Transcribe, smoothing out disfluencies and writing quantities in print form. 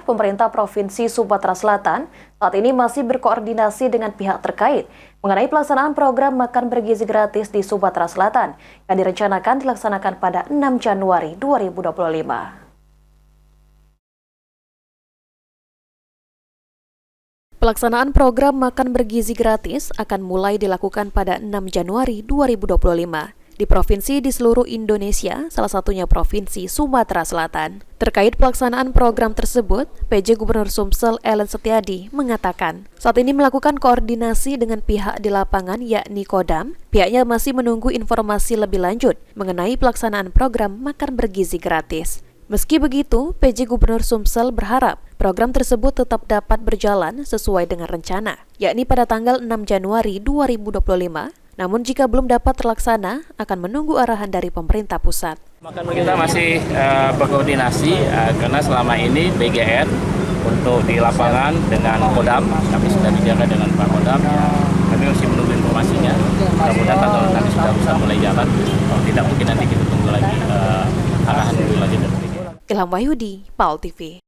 pemerintah Provinsi Sumatera Selatan saat ini masih berkoordinasi dengan pihak terkait mengenai pelaksanaan program makan bergizi gratis di Sumatera Selatan yang direncanakan dilaksanakan pada 6 Januari 2025. Pelaksanaan program makan bergizi gratis akan mulai dilakukan pada 6 Januari 2025 di provinsi di seluruh Indonesia, salah satunya Provinsi Sumatera Selatan. Terkait pelaksanaan program tersebut, PJ Gubernur Sumsel Ellen Setiadi mengatakan, saat ini melakukan koordinasi dengan pihak di lapangan yakni Kodam, pihaknya masih menunggu informasi lebih lanjut mengenai pelaksanaan program makan bergizi gratis. Meski begitu, PJ Gubernur Sumsel berharap program tersebut tetap dapat berjalan sesuai dengan rencana, yakni pada tanggal 6 Januari 2025, namun jika belum dapat terlaksana, akan menunggu arahan dari pemerintah pusat. Kita masih berkoordinasi karena selama ini BGN untuk di lapangan dengan Kodam, kami sudah bicara dengan Pak Kodam, kami masih menunggu informasinya, mudah-mudahan tahun nanti sudah bisa mulai jalan, kalau tidak mungkin nanti kita tunggu lagi arahan lebih lanjut. Ilham Wahyudi, PAL TV.